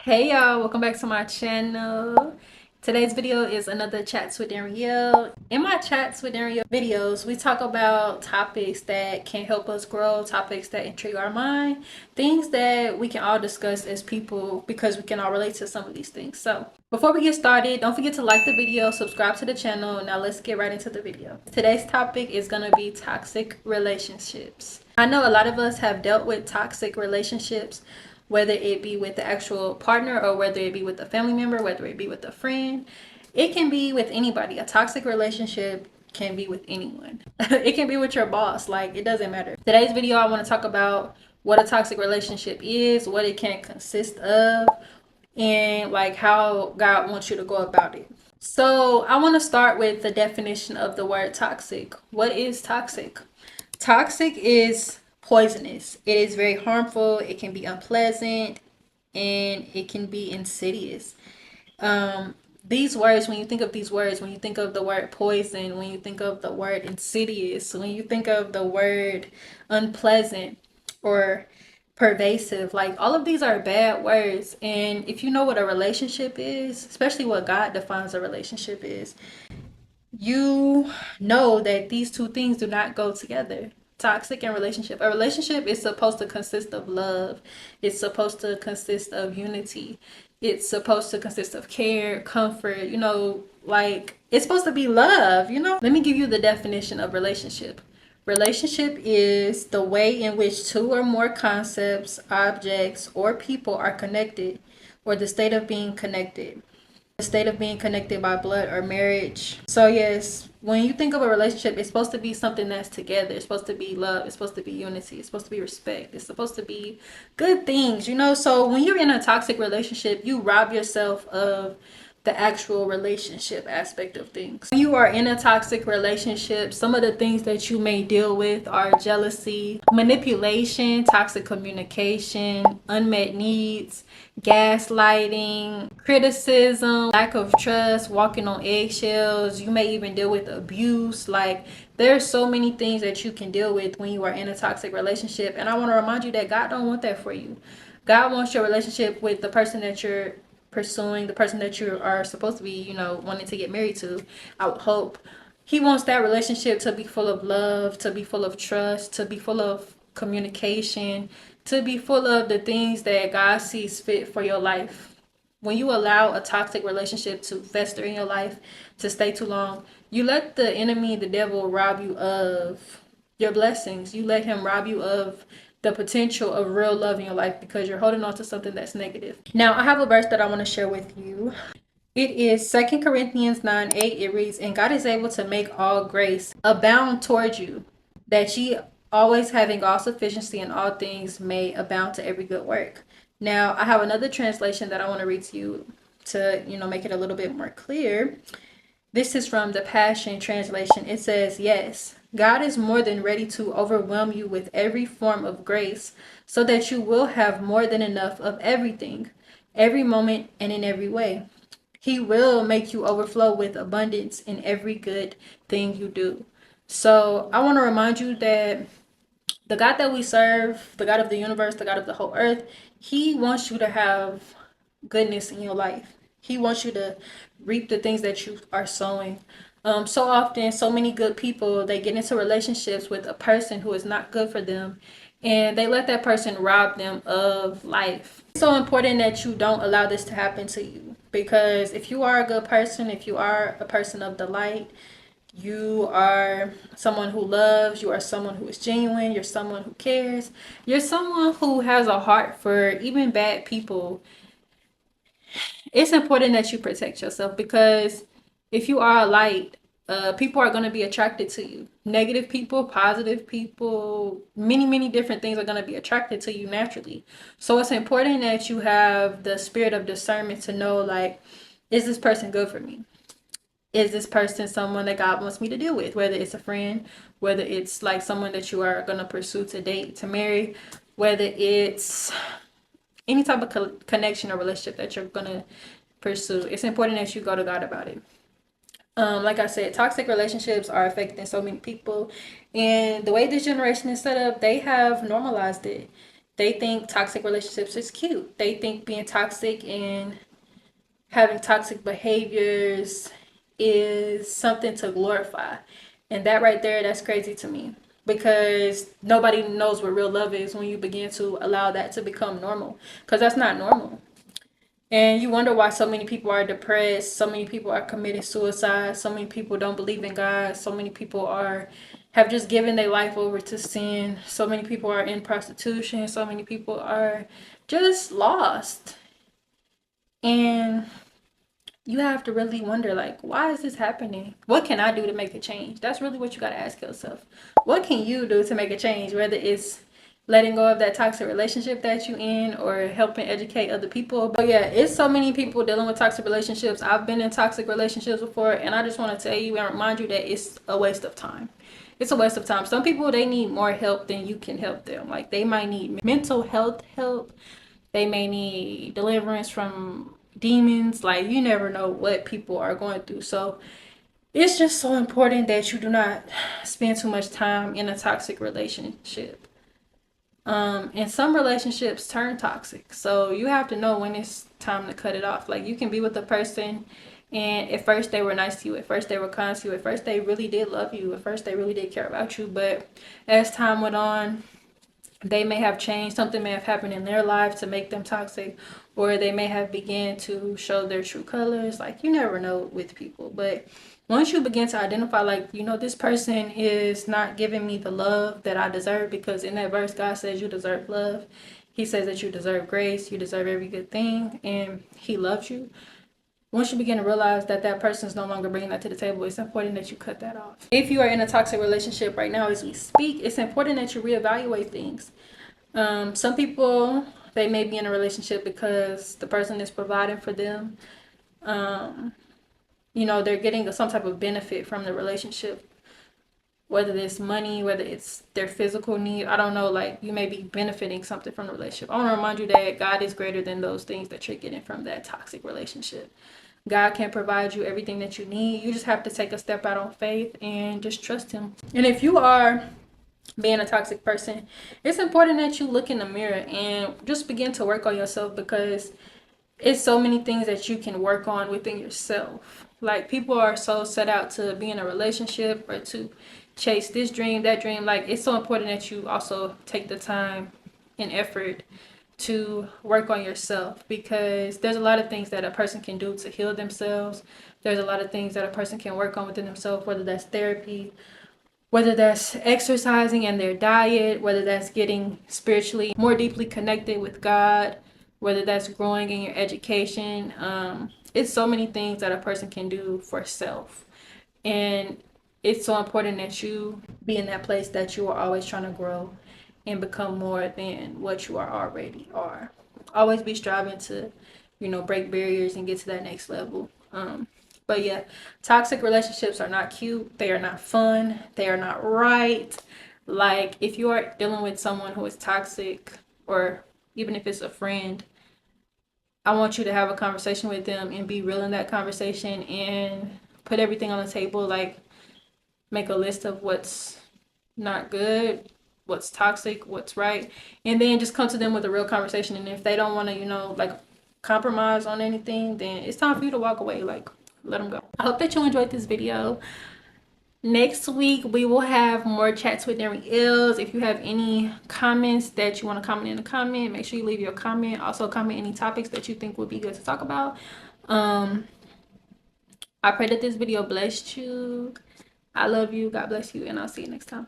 Hey y'all, welcome back to my channel. Today's video is another Chats with Danreael. In my Chats with Danreael videos, we talk about topics that can help us grow, topics that intrigue our mind, things that we can all discuss as people because we can all relate to some of these things. So before we get started, don't forget to like the video, subscribe to the channel. Now let's get right into the video. Today's topic is going to be toxic relationships. I know a lot of us have dealt with toxic relationships, whether it be with the actual partner or whether it be with a family member, whether it be with a friend. It can be with anybody. A toxic relationship can be with anyone. It can be with your boss. Like, it doesn't matter. Today's video, I want to talk about what a toxic relationship is, what it can consist of, and like how God wants you to go about it. So I want to start with the definition of the word toxic. What is toxic? Toxic is poisonous. It is very harmful. It can be unpleasant, and it can be insidious. These words, when you think of these words, when you think of the word poison, when you think of the word insidious, when you think of the word unpleasant or pervasive, like, all of these are bad words. And if you know what a relationship is, especially what God defines a relationship is, you know that these two things do not go together. Toxic and relationship. A relationship is supposed to consist of love. It's supposed to consist of unity. It's supposed to consist of care, comfort, like, it's supposed to be love. Let me give you the definition of relationship. Relationship is the way in which two or more concepts, objects, or people are connected, or the state of being connected. The state of being connected by blood or marriage. So yes, when you think of a relationship, it's supposed to be something that's together. It's supposed to be love. It's supposed to be unity. It's supposed to be respect. It's supposed to be good things. So when you're in a toxic relationship, you rob yourself of the actual relationship aspect of things. When you are in a toxic relationship, some of the things that you may deal with are jealousy, manipulation, toxic communication, unmet needs, gaslighting, criticism, lack of trust, walking on eggshells. You may even deal with abuse. Like, there's so many things that you can deal with when you are in a toxic relationship. And I want to remind you that God don't want that for you. God wants your relationship with the person that you're pursuing, the person that you are supposed to be, wanting to get married to. I would hope He wants that relationship to be full of love, to be full of trust, to be full of communication, to be full of the things that God sees fit for your life. When you allow a toxic relationship to fester in your life, to stay too long, you let the enemy, the devil, rob you of your blessings. You let him rob you of the potential of real love in your life because you're holding on to something that's negative. Now, I have a verse that I want to share with you. It is 2 Corinthians 9:8. It reads, "And God is able to make all grace abound toward you, that ye always having all sufficiency in all things may abound to every good work." Now, I have another translation that I want to read to you to, make it a little bit more clear. This is from the Passion Translation. It says, "Yes, God is more than ready to overwhelm you with every form of grace so that you will have more than enough of everything, every moment, and in every way. He will make you overflow with abundance in every good thing you do." So I want to remind you that the God that we serve, the God of the universe, the God of the whole earth, He wants you to have goodness in your life. He wants you to reap the things that you are sowing. So often, so many good people, they get into relationships with a person who is not good for them, and they let that person rob them of life. It's so important that you don't allow this to happen to you, because if you are a good person, if you are a person of the light, you are someone who loves, you are someone who is genuine, you're someone who cares, you're someone who has a heart for even bad people. It's important that you protect yourself, because if you are a light, people are going to be attracted to you. Negative people, positive people, many different things are going to be attracted to you naturally. So it's important that you have the spirit of discernment to know, like, is this person good for me? Is this person someone that God wants me to deal with? Whether it's a friend, whether it's like someone that you are going to pursue to date, to marry, whether it's any type of connection or relationship that you're going to pursue. It's important that you go to God about it. Like I said, toxic relationships are affecting so many people, and the way this generation is set up, they have normalized it. They think toxic relationships is cute. They think being toxic and having toxic behaviors is something to glorify. And that right there, that's crazy to me, because nobody knows what real love is when you begin to allow that to become normal, because that's not normal. And you wonder why so many people are depressed, so many people are committing suicide, so many people don't believe in God, so many people have just given their life over to sin, so many people are in prostitution, so many people are just lost. And you have to really wonder, like, why is this happening? What can I do to make a change? That's really what you got to ask yourself. What can you do to make a change? Whether it's letting go of that toxic relationship that you in, or helping educate other people. But yeah, it's so many people dealing with toxic relationships. I've been in toxic relationships before, and I just want to tell you and remind you that it's a waste of time. It's a waste of time. Some people, they need more help than you can help them. Like, they might need mental health help. They may need deliverance from demons. Like, you never know what people are going through. So it's just so important that you do not spend too much time in a toxic relationship. And some relationships turn toxic, so you have to know when it's time to cut it off. Like, you can be with a person, and at first they were nice to you, at first they were kind to you, at first they really did love you, at first they really did care about you, but as time went on, they may have changed. Something may have happened in their life to make them toxic, or they may have began to show their true colors. Like, you never know with people. But once you begin to identify, like, you know, this person is not giving me the love that I deserve, because in that verse, God says you deserve love. He says that you deserve grace, you deserve every good thing, and he loves you. Once you begin to realize that that person is no longer bringing that to the table, it's important that you cut that off. If you are in a toxic relationship right now as we speak, it's important that you reevaluate things. Some people, they may be in a relationship because the person is providing for them. You know, they're getting some type of benefit from the relationship, whether it's money, whether it's their physical need. I don't know, like, you may be benefiting something from the relationship. I want to remind you that God is greater than those things that you're getting from that toxic relationship. God can provide you everything that you need. You just have to take a step out on faith and just trust him. And if you are being a toxic person, it's important that you look in the mirror and just begin to work on yourself, because it's so many things that you can work on within yourself. Like, people are so set out to be in a relationship or to chase this dream, that dream. Like, it's so important that you also take the time and effort to work on yourself, because there's a lot of things that a person can do to heal themselves. There's a lot of things that a person can work on within themselves, whether that's therapy, whether that's exercising and their diet, whether that's getting spiritually more deeply connected with God, whether that's growing in your education. It's so many things that a person can do for self. And it's so important that you be in that place that you are always trying to grow and become more than what you are already are. Always be striving to, you know, break barriers and get to that next level. But yeah, toxic relationships are not cute. They are not fun. They are not right. Like, if you are dealing with someone who is toxic, or even if it's a friend, I want you to have a conversation with them and be real in that conversation and put everything on the table. Like, make a list of what's not good, what's toxic, what's right, and then just come to them with a real conversation. And if they don't want to, you know, like, compromise on anything, then it's time for you to walk away. Like, let them go. I hope that you enjoyed this video. Next week we will have more chats with Danreael. If you have any comments that you want to comment in the comment, make sure you leave your comment. Also comment any topics that you think would be good to talk about. I pray that this video blessed you. I love you. God bless you, and I'll see you next time.